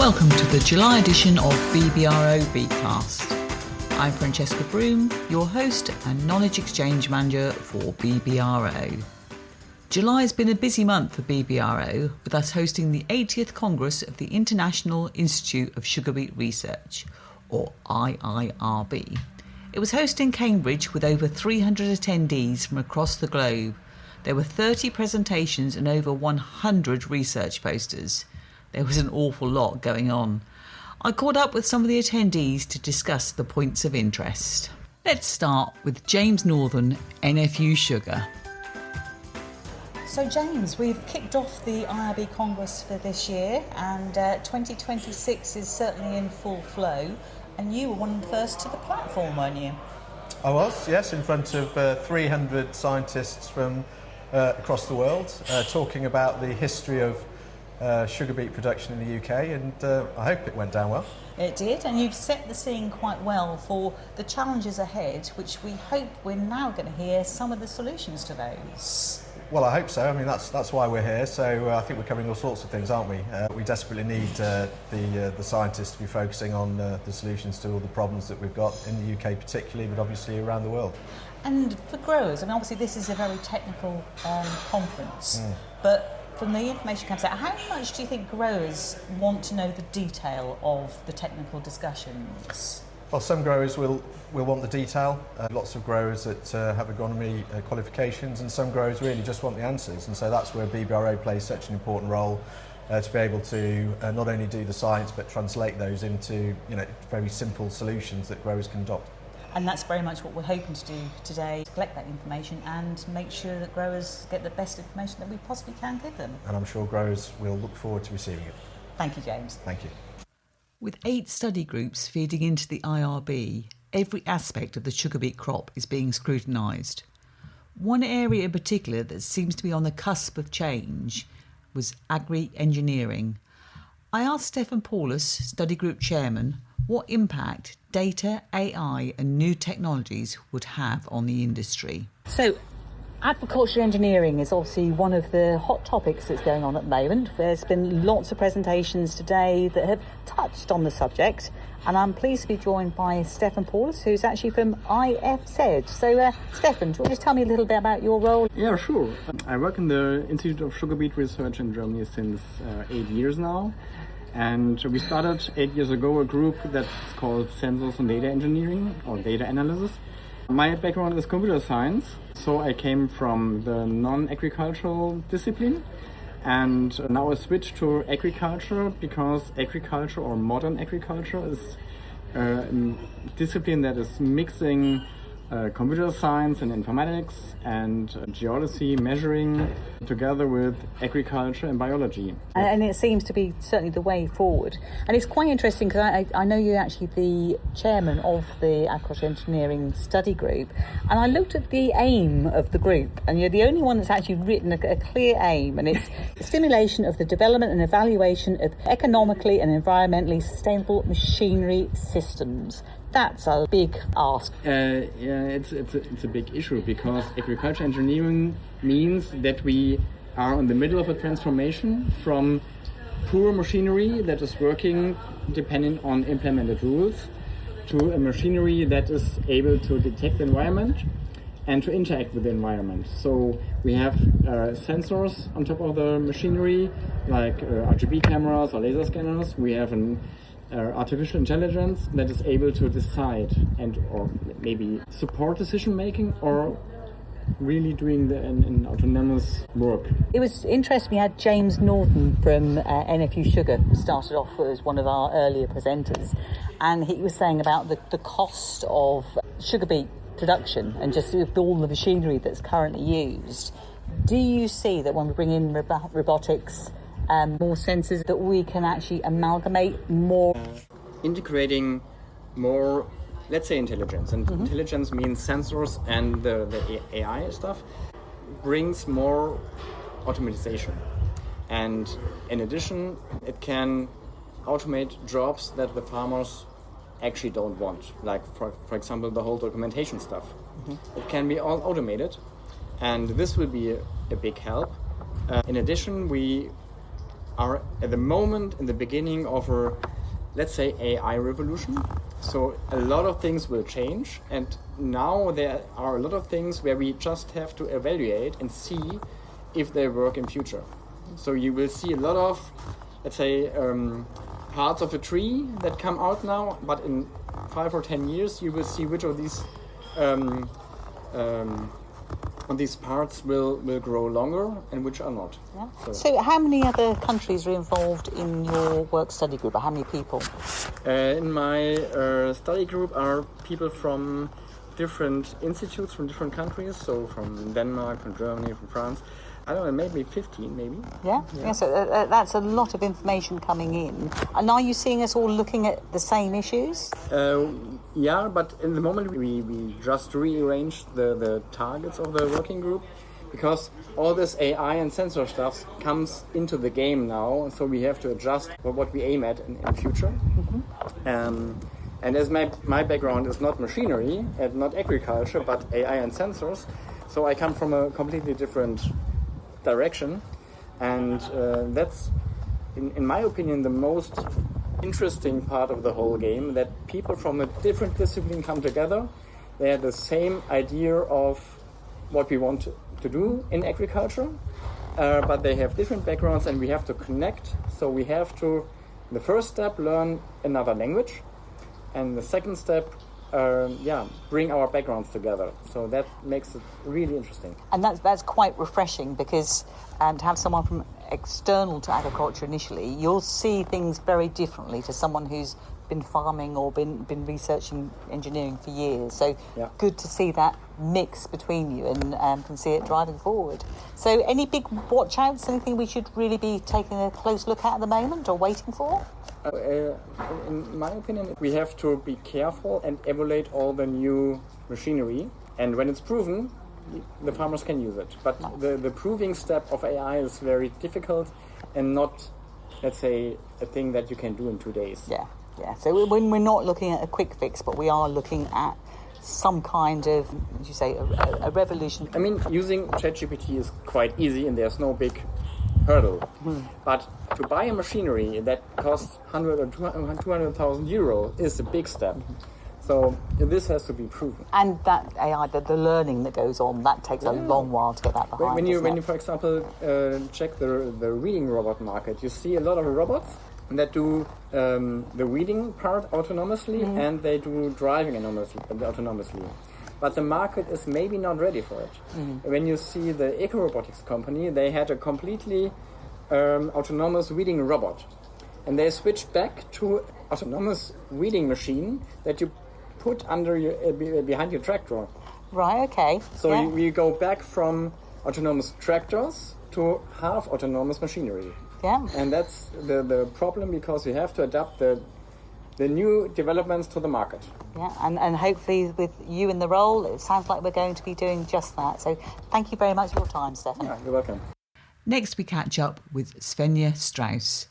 Welcome to the July edition of BBRO BeetCast. I'm Francesca Broom, your host and Knowledge Exchange Manager for BBRO. July has been a busy month for BBRO, with us hosting the 80th Congress of the International Institute of Sugar Beet Research, or IIRB. It was hosted in Cambridge with over 300 attendees from across the globe. There were 30 presentations and over 100 research posters. There was an awful lot going on. I caught up with some of the attendees to discuss the points of interest. Let's start with James Northern, NFU Sugar. So James, we've kicked off the IIRB Congress for this year, and 2026 is certainly in full flow, and you were one of the first to the platform, weren't you? I was, yes, in front of 300 scientists from across the world, talking about the history of sugar beet production in the UK, and I hope it went down well. It did, and you've set the scene quite well for the challenges ahead, which we hope we're now going to hear some of the solutions to those. Well, I hope so. I mean, that's why we're here. So I think we're covering all sorts of things, aren't we? We desperately need the scientists to be focusing on the solutions to all the problems that we've got in the UK particularly, but obviously around the world. And for growers, I mean, obviously this is a very technical conference, but from the information comes out, how much do you think growers want to know the detail of the technical discussions? Well, some growers will want the detail. Lots of growers that have agronomy qualifications, and some growers really just want the answers. And so that's where BBRO plays such an important role, to be able to not only do the science but translate those into very simple solutions that growers can adopt. And that's very much what we're hoping to do today, to collect that information and make sure that growers get the best information that we possibly can give them. And I'm sure growers will look forward to receiving it. Thank you, James. Thank you. With 8 study groups feeding into the IRB, every aspect of the sugar beet crop is being scrutinised. One area in particular that seems to be on the cusp of change was agri-engineering. I asked Stefan Paulus, study group chairman, what impact data, AI and new technologies would have on the industry. So, agriculture engineering is obviously one of the hot topics that's going on at the moment. There's been lots of presentations today that have touched on the subject, and I'm pleased to be joined by Stefan Paulus, who's actually from IFZ. So, Stefan, do you want to just tell me a little bit about your role? Yeah, sure. I work in the Institute of Sugar Beet Research in Germany since 8 years now. And we started 8 years ago a group that's called Sensors and Data Engineering, or Data Analysis. My background is computer science, so I came from the non-agricultural discipline, and now I switched to agriculture because agriculture, or modern agriculture, is a discipline that is mixing computer science and informatics and geology measuring together with agriculture and biology. And it seems to be certainly the way forward. And it's quite interesting because I know you're actually the chairman of the agriculture engineering study group, and I looked at the aim of the group, and you're the only one that's actually written a clear aim, and it's stimulation of the development and evaluation of economically and environmentally sustainable machinery systems. That's a big ask. Yeah, it's a big issue because agriculture engineering means that we are in the middle of a transformation from poor machinery that is working depending on implemented rules to a machinery that is able to detect the environment and to interact with the environment. So we have sensors on top of the machinery, like RGB cameras or laser scanners. We have an artificial intelligence that is able to decide or maybe support decision making or really doing an autonomous work. It was interesting. We had James Norton from NFU Sugar started off as one of our earlier presenters, and he was saying about the cost of sugar beet production and just with all the machinery that's currently used. Do you see that when we bring in robotics, more sensors, that we can actually amalgamate more? Integrating more, let's say, intelligence. And intelligence means sensors and the AI stuff brings more automatization. And in addition, it can automate jobs that the farmers actually don't want. Like, for example, the whole documentation stuff. It can be all automated. And this will be a big help. In addition, we are at the moment in the beginning of a, let's say, AI revolution. So a lot of things will change, and now there are a lot of things where we just have to evaluate and see if they work in future. So you will see a lot of, let's say, parts of a tree that come out now, but in 5 or 10 years you will see which of these parts will grow longer and which are not. Yeah. So how many other countries are involved in your work study group, or how many people? In my study group are people from different institutes from different countries, so from Denmark, from Germany, from France. I don't know, maybe 15, maybe. Yeah. So that's a lot of information coming in. And are you seeing us all looking at the same issues? Yeah, but in the moment we just rearranged the targets of the working group, because all this AI and sensor stuff comes into the game now, so we have to adjust what we aim at in future. Mm-hmm. And as my background is not machinery and not agriculture, but AI and sensors, so I come from a completely different direction, and that's, in my opinion, the most interesting part of the whole game, that people from a different discipline come together. They have the same idea of what we want to do in agriculture, but they have different backgrounds, and we have to connect. So we have to, the first step, learn another language, and the second step, bring our backgrounds together. So that makes it really interesting. And that's quite refreshing, because to have someone from external to agriculture initially, you'll see things very differently to someone who's been farming or been researching engineering for years. So good to see that mix between you, and can see it driving forward. So any big watch outs, anything we should really be taking a close look at the moment or waiting for? In my opinion, we have to be careful and evaluate all the new machinery, and when it's proven, the farmers can use it. But the proving step of AI is very difficult and not, let's say, a thing that you can do in 2 days. Yeah. So when we're not looking at a quick fix, but we are looking at some kind of, as you say, a revolution. I mean, using ChatGPT is quite easy, and there's no big hurdle. But to buy a machinery that costs 100 or 200,000 euro is a big step. So this has to be proven. And that AI, the learning that goes on, that takes a long while to get that behind. When you for example, check the reading robot market, you see a lot of robots that do the reading part autonomously, and they do driving autonomously. But the market is maybe not ready for it. When you see the eco-robotics company, they had a completely autonomous reading robot, and they switched back to autonomous reading machine that you put under behind your tractor. Right. Okay. So we go back from autonomous tractors to half autonomous machinery. Yeah. And that's the problem, because you have to adapt the new developments to the market. Yeah, and hopefully with you in the role, it sounds like we're going to be doing just that. So thank you very much for your time, Stefan. Yeah, you're welcome. Next, we catch up with Svenja Strauss,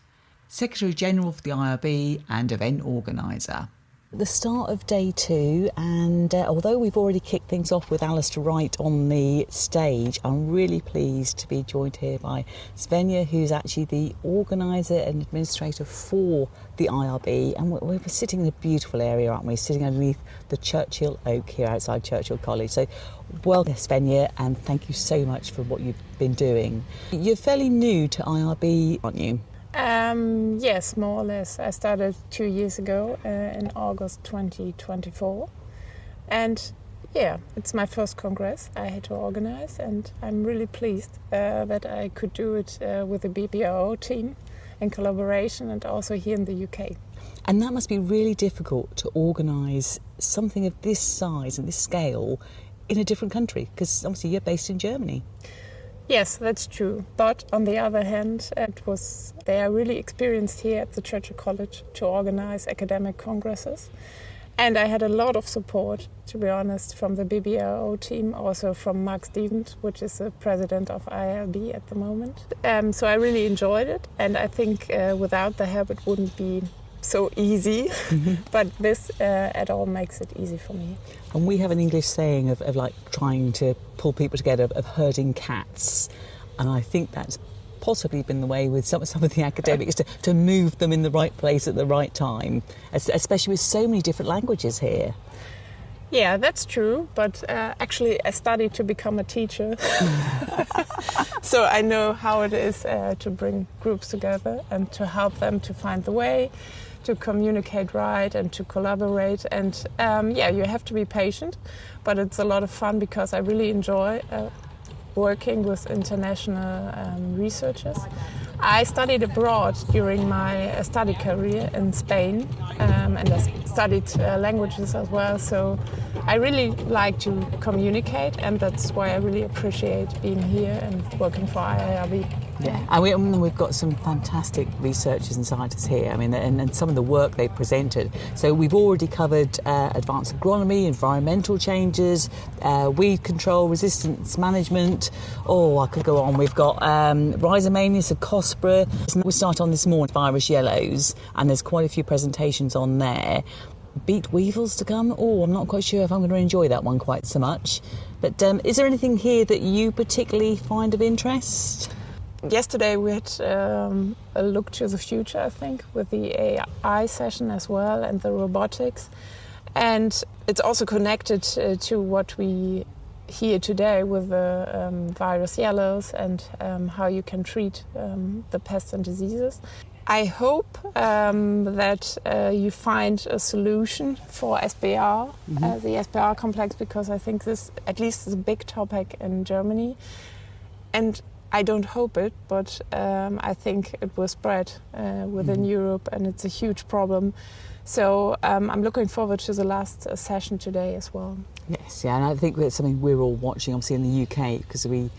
Secretary General for the IIRB and event organiser. The start of day 2, and although we've already kicked things off with Alistair Wright on the stage, I'm really pleased to be joined here by Svenja, who's actually the organiser and administrator for the IIRB, and we're sitting in a beautiful area, aren't we? Sitting underneath the Churchill Oak here outside Churchill College. So welcome, Svenja, and thank you so much for what you've been doing. You're fairly new to IIRB, aren't you? Yes, more or less. I started 2 years ago in August 2024, and it's my first congress I had to organize, and I'm really pleased that I could do it with the BBRO team in collaboration, and also here in the UK. And that must be really difficult to organise something of this size and this scale in a different country, because obviously you're based in Germany. Yes, that's true. But on the other hand, they are really experienced here at the Churchill College to organize academic congresses. And I had a lot of support, to be honest, from the BBRO team, also from Mark Stevens, which is the president of IIRB at the moment. So I really enjoyed it. And I think without the help, it wouldn't be so easy. But this at all makes it easy for me. And we have an English saying of like trying to pull people together, of herding cats. And I think that's possibly been the way with some of the academics to move them in the right place at the right time, especially with so many different languages here. Yeah, that's true. But actually, I studied to become a teacher. So I know how it is to bring groups together and to help them to find the way, to communicate right and to collaborate. And you have to be patient, but it's a lot of fun because I really enjoy working with international researchers. I studied abroad during my study career in Spain, and I studied languages as well. So I really like to communicate, and that's why I really appreciate being here and working for IIRB. Yeah, and we've got some fantastic researchers and scientists here. I mean, and some of the work they've presented. So we've already covered advanced agronomy, environmental changes, weed control, resistance management. Oh, I could go on. We've got Rhizomania, Cercospora. We start on this morning, virus yellows, and there's quite a few presentations on there. Beet weevils to come. Oh, I'm not quite sure if I'm going to enjoy that one quite so much. But is there anything here that you particularly find of interest? Yesterday we had a look to the future, I think, with the AI session as well and the robotics. And it's also connected to what we hear today with the virus yellows and how you can treat the pests and diseases. I hope that you find a solution for SBR, the SBR complex, because I think this at least is a big topic in Germany. And I don't hope it, but I think it will spread within Europe, and it's a huge problem. So I'm looking forward to the last session today as well. Yes, yeah, and I think that's something we're all watching, obviously, in the UK, because we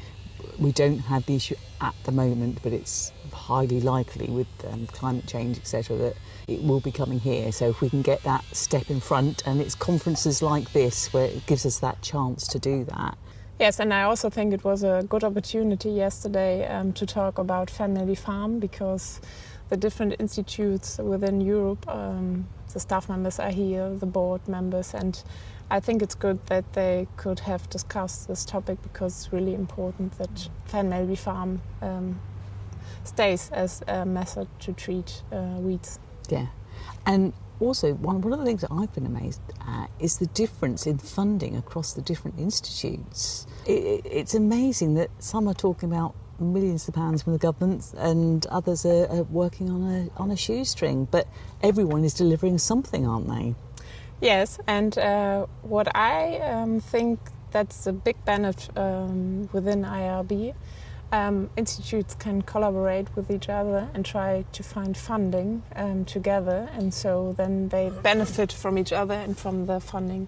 don't have the issue at the moment, but it's highly likely with climate change, etc., that it will be coming here. So if we can get that step in front, and it's conferences like this where it gives us that chance to do that. Yes, and I also think it was a good opportunity yesterday to talk about family farm, because the different institutes within Europe, the staff members are here, the board members, and I think it's good that they could have discussed this topic, because it's really important that family farm stays as a method to treat weeds. Yeah, and also, one of the things that I've been amazed at is the difference in funding across the different institutes. It's amazing that some are talking about millions of pounds from the government and others are working on a shoestring, but everyone is delivering something, aren't they? Yes, and what I think that's a big benefit within IIRB. Institutes can collaborate with each other and try to find funding together, and so then they benefit from each other and from the funding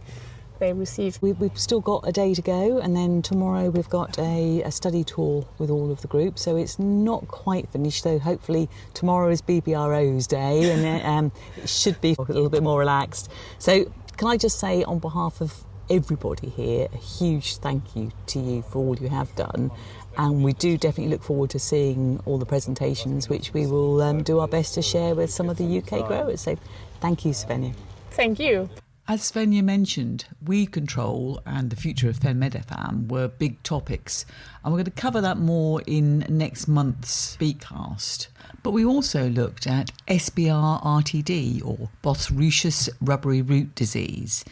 they receive. We've still got a day to go, and then tomorrow we've got a study tour with all of the groups, so it's not quite finished, so hopefully tomorrow is BBRO's day and it should be a little bit more relaxed. So can I just say, on behalf of everybody here, a huge thank you to you for all you have done. And we do definitely look forward to seeing all the presentations, which we will do our best to share with some of the UK growers. So thank you, Svenja. Thank you. As Svenja mentioned, weed control and the future of FenMedFam were big topics, and we're going to cover that more in next month's BeetCast. But we also looked at SBR RTD, or Bothriech's rubbery root disease.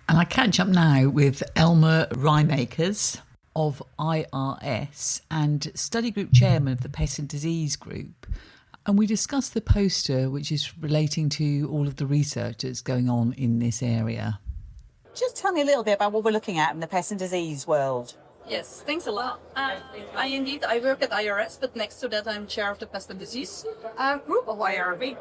And I catch up now with Elmer Rymakers of IRS and study group chairman of the Pest and Disease Group. And we discussed the poster, which is relating to all of the research that's going on in this area. Just tell me a little bit about what we're looking at in the pest and disease world. Yes, thanks a lot. I work at IRS, but next to that I'm chair of the Pest and Disease group of IIRB.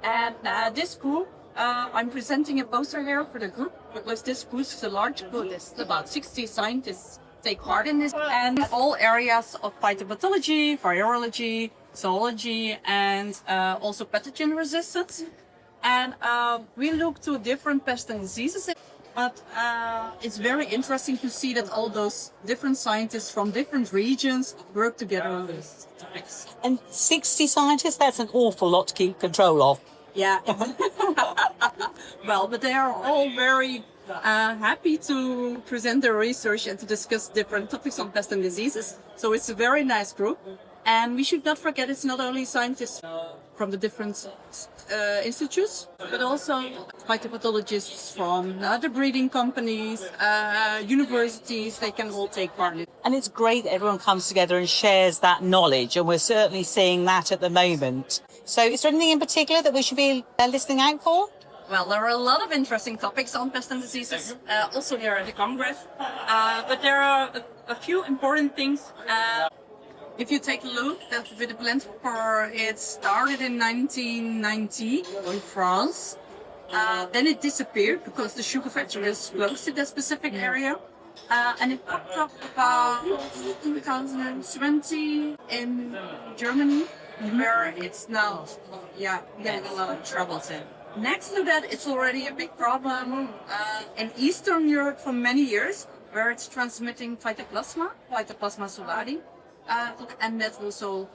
And this group, I'm presenting a poster here for the group, because this group is a large group. There's about 60 scientists take part in this, and all areas of phytopathology, virology, zoology, and also pathogen resistance. And we look to different pests and diseases. But it's very interesting to see that all those different scientists from different regions work together on these topics. And 60 scientists, that's an awful lot to keep control of. Yeah. Well, but they are all very happy to present their research and to discuss different topics on pests and diseases. So it's a very nice group. And we should not forget it's not only scientists from the different institutes, but also phytopathologists from other breeding companies, universities, they can all take part in it. And it's great that everyone comes together and shares that knowledge, and we're certainly seeing that at the moment. So is there anything in particular that we should be listening out for? Well, there are a lot of interesting topics on pests and diseases, also here at the Congress. But there are a few important things. If you take a look at with the blend pepper, it started in 1990 in France. Then it disappeared because the sugar factory was closed in that specific area. And it popped up about 2020 in Germany, where it's now getting a lot of trouble. Next to that, it's already a big problem in Eastern Europe for many years, where it's transmitting Phytoplasma solari, and that also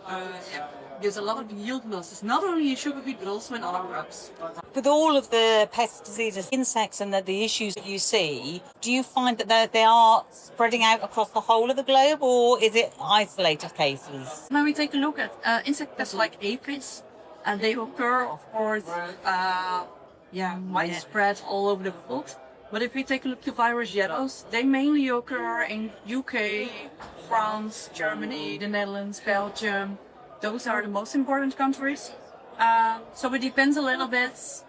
gives a lot of yield losses, not only in sugar beet, but also in other crops. With all of the pest diseases, insects, and the issues that you see, do you find that they are spreading out across the whole of the globe, or is it isolated cases? When we take a look at insect pests like aphids, and they occur, of course, widespread all over the world. But if we take a look to virus yellows, they mainly occur in UK, France, Germany, the Netherlands, Belgium. Those are the most important countries. So it depends a little bit.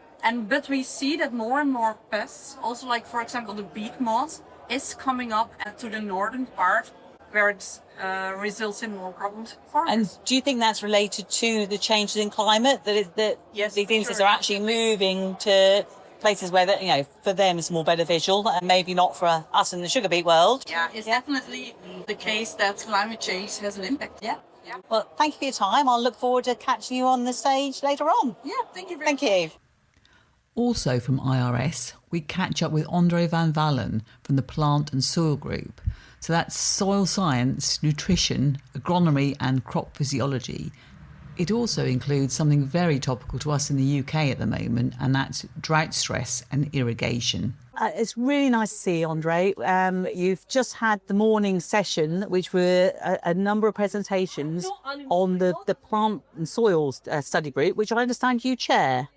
But we see that more and more pests, also like, for example, the beet moth, is coming up to the northern part, where it results in more problems for farmers. And do you think that's related to the changes in climate, that Yes, these insects sure. are actually moving to places where, for them it's more beneficial, and maybe not for us in the sugar beet world? Yeah, it's definitely the case that climate change has an impact. Yeah. Well, thank you for your time. I'll look forward to catching you on the stage later on. Yeah, thank you very much. Thank you. Also from IRS, we catch up with Andre van Vallen from the Plant and Soil Group. So that's soil science, nutrition, agronomy and crop physiology. It also includes something very topical to us in the UK at the moment, and that's drought stress and irrigation. It's really nice to see you, Andre. You've just had the morning session, which were a number of presentations on the Plant and Soils Study Group, which I understand you chair.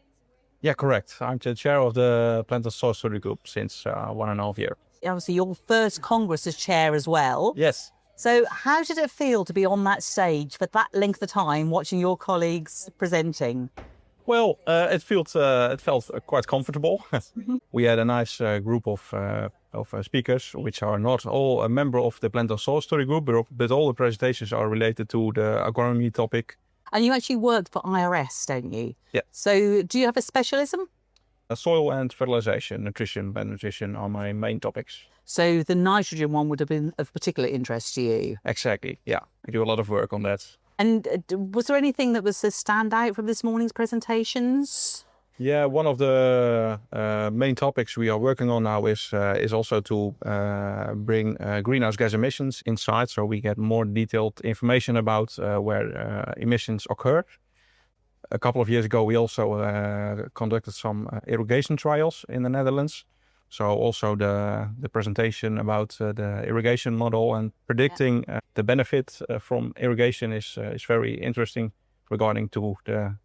Yeah, correct. I'm the chair of the Plant and Soil Study Group since 1.5 years. Obviously, your first Congress as chair as well. Yes. So how did it feel to be on that stage for that length of time, watching your colleagues presenting? Well, it felt quite comfortable. We had a nice group of speakers, which are not all a member of the Plant and Soil Study Group, but all the presentations are related to the agronomy topic. And you actually worked for IRS, don't you? Yeah. So do you have a specialism? Soil and fertilization, nutrition and nutrition are my main topics. So the nitrogen one would have been of particular interest to you? Exactly, yeah. We do a lot of work on that. And was there anything that was a standout from this morning's presentations? Yeah, one of the main topics we are working on now is also to bring greenhouse gas emissions inside, so we get more detailed information about where emissions occur. A couple of years ago, we also conducted some irrigation trials in the Netherlands. So also the presentation about the irrigation model and predicting the benefit from irrigation is very interesting regarding to the...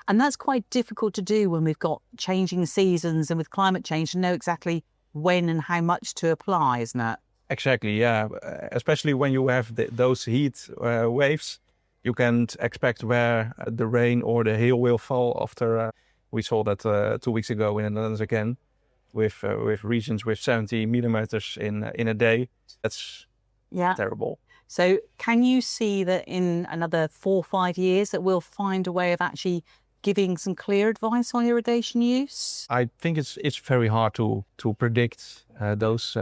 And that's quite difficult to do when we've got changing seasons and with climate change to know exactly when and how much to apply, isn't it? Exactly, yeah. Especially when you have those heat waves, you can't expect where the rain or the hail will fall after. We saw that 2 weeks ago in the Netherlands again, with regions with 70 millimeters in a day. That's terrible. So can you see that in another 4 or 5 years that we'll find a way of actually giving some clear advice on irrigation use? I think it's very hard to predict those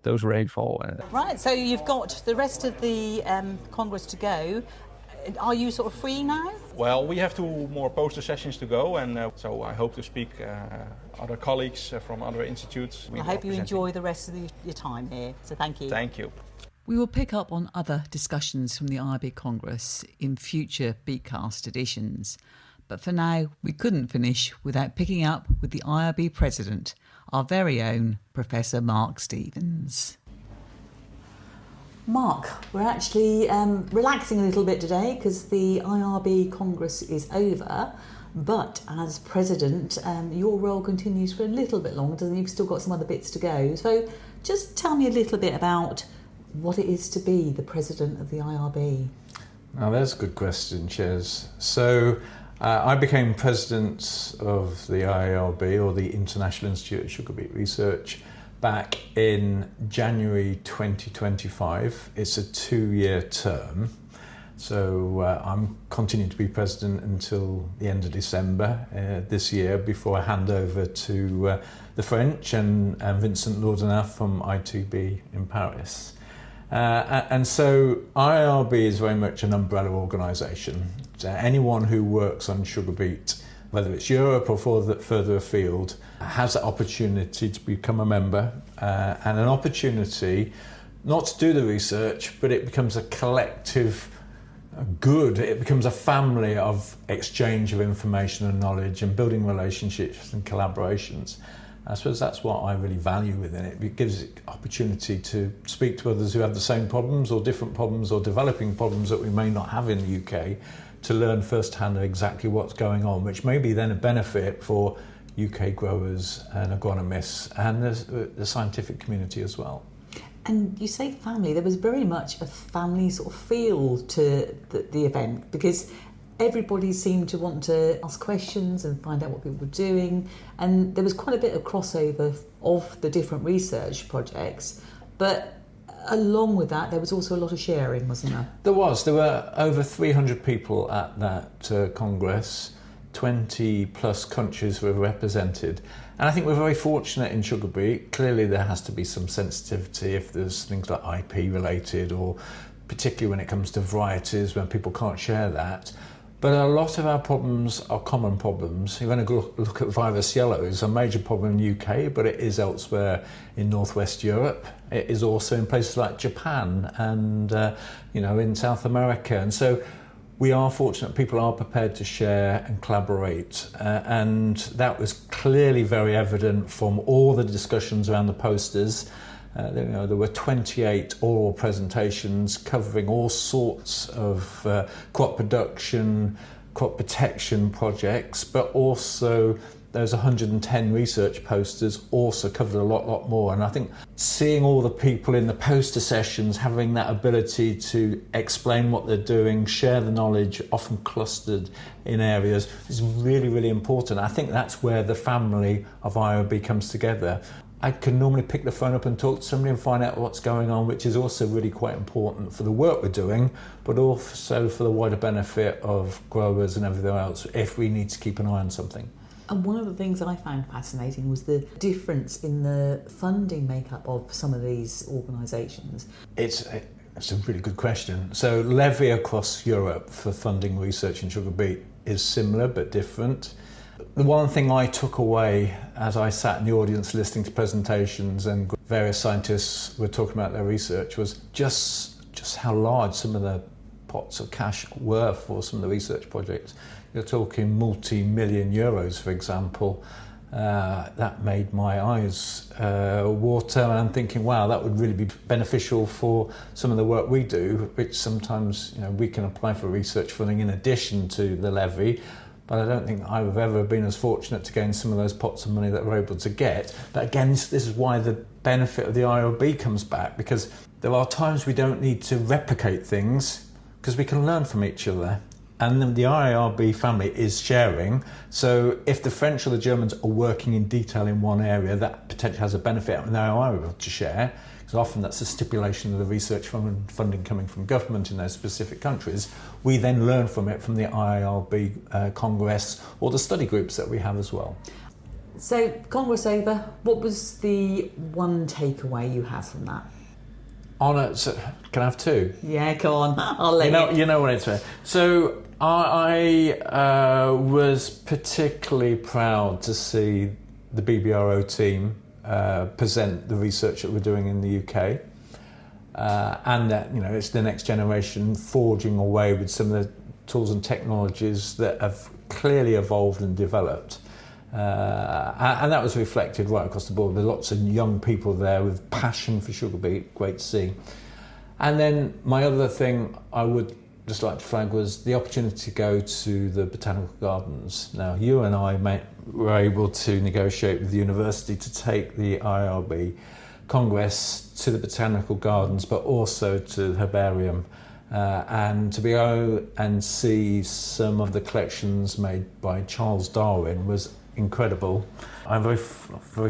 rainfall. Right, so you've got the rest of the Congress to go. Are you sort of free now? Well, we have 2 more poster sessions to go, and so I hope to speak other colleagues from other institutes. I hope you enjoy the rest of your time here, so thank you. Thank you. We will pick up on other discussions from the IIRB Congress in future BeetCast editions. But for now, we couldn't finish without picking up with the IIRB President, our very own Professor Mark Stevens. Mark, we're actually relaxing a little bit today because the IIRB Congress is over, but as President, your role continues for a little bit longer, doesn't it? You've still got some other bits to go. So just tell me a little bit about what it is to be the President of the IIRB. Now that's a good question, Ches. So I became President of the IIRB, or the International Institute of Sugar Beet Research, back in January 2025. It's a 2-year term. So I'm continuing to be President until the end of December this year, before I hand over to the French and Vincent Laudonat from IIRB in Paris. And so IIRB is very much an umbrella organisation. So anyone who works on sugar beet, whether it's Europe or further afield, has the opportunity to become a member and an opportunity not to do the research, but it becomes a collective good. It becomes a family of exchange of information and knowledge and building relationships and collaborations. I suppose that's what I really value within it. It gives it opportunity to speak to others who have the same problems or different problems or developing problems that we may not have in the UK, to learn firsthand exactly what's going on, which may be then a benefit for UK growers and agronomists and the scientific community as well. And you say family, there was very much a family sort of feel to the event, because everybody seemed to want to ask questions and find out what people were doing, and there was quite a bit of crossover of the different research projects, but along with that there was also a lot of sharing, wasn't there? There were over 300 people at that Congress. 20 plus countries were represented, and I think we're very fortunate in sugar beet. Clearly there has to be some sensitivity if there's things like IP related, or particularly when it comes to varieties when people can't share that. But a lot of our problems are common problems. You're going to look at virus yellow. It's a major problem in the UK, but it is elsewhere in Northwest Europe. It is also in places like Japan and in South America. And so we are fortunate people are prepared to share and collaborate. And that was clearly very evident from all the discussions around the posters. There were 28 oral presentations covering all sorts of crop production, crop protection projects, but also those 110 research posters also covered a lot more. And I think seeing all the people in the poster sessions having that ability to explain what they're doing, share the knowledge, often clustered in areas, is really, really important. I think that's where the family of IIRB comes together. I can normally pick the phone up and talk to somebody and find out what's going on, which is also really quite important for the work we're doing, but also for the wider benefit of growers and everything else if we need to keep an eye on something. And one of the things I found fascinating was the difference in the funding makeup of some of these organisations. It's a really good question. So levy across Europe for funding research in sugar beet is similar but different. The one thing I took away as I sat in the audience listening to presentations and various scientists were talking about their research was just how large some of the pots of cash were for some of the research projects. You're talking multi-million euros, for example. That made my eyes water, and I'm thinking, wow, that would really be beneficial for some of the work we do, which sometimes we can apply for research funding in addition to the levy. But I don't think I've ever been as fortunate to gain some of those pots of money that we're able to get. But again, this is why the benefit of the IIRB comes back, because there are times we don't need to replicate things because we can learn from each other. And then the IIRB family is sharing. So if the French or the Germans are working in detail in one area, that potentially has a benefit, and they are able to share. Because often that's a stipulation of the research funding coming from government in those specific countries. We then learn from it from the IIRB Congress or the study groups that we have as well. So, Congress over, what was the one takeaway you have from that? Can I have two? Yeah, go on. I'll let you. You know what it's. So I was particularly proud to see the BBRO team present the research that we're doing in the UK, and that it's the next generation forging away with some of the tools and technologies that have clearly evolved and developed. And that was reflected right across the board. There are lots of young people there with passion for sugar beet, great to see. And then my other thing I would just like to flag was the opportunity to go to the Botanical Gardens. Now, you and I were able to negotiate with the university to take the IIRB Congress to the Botanical Gardens, but also to the Herbarium, and to be able and see some of the collections made by Charles Darwin was incredible. I'm very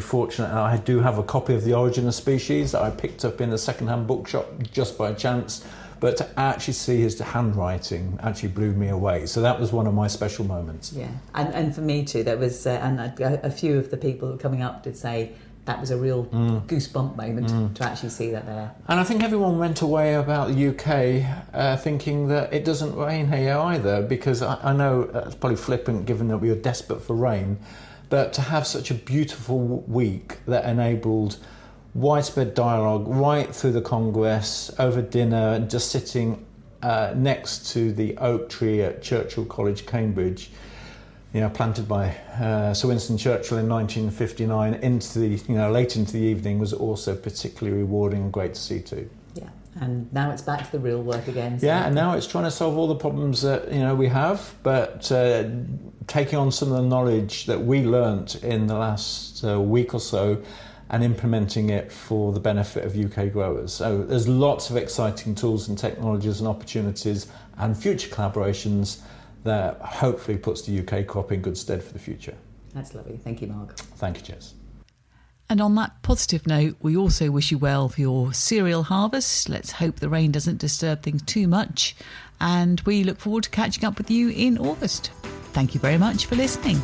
fortunate, and I do have a copy of The Origin of Species that I picked up in a second-hand bookshop just by chance, but to actually see his handwriting actually blew me away. So that was one of my special moments. Yeah, and for me too, there was, and a few of the people coming up did say that was a real goosebump moment to actually see that there. And I think everyone went away about the UK thinking that it doesn't rain here either, because I know it's probably flippant given that we were desperate for rain, but to have such a beautiful week that enabled widespread dialogue right through the Congress, over dinner, and just sitting next to the oak tree at Churchill College, Cambridge, planted by Sir Winston Churchill in 1959 into the late into the evening, was also particularly rewarding and great to see too. Yeah, and now it's back to the real work again. So yeah, and now it's trying to solve all the problems that we have, but taking on some of the knowledge that we learnt in the last week or so and implementing it for the benefit of UK growers. So there's lots of exciting tools and technologies and opportunities and future collaborations that hopefully puts the UK crop in good stead for the future. That's lovely. Thank you, Mark. Thank you, Jess. And on that positive note, we also wish you well for your cereal harvest. Let's hope the rain doesn't disturb things too much. And we look forward to catching up with you in August. Thank you very much for listening.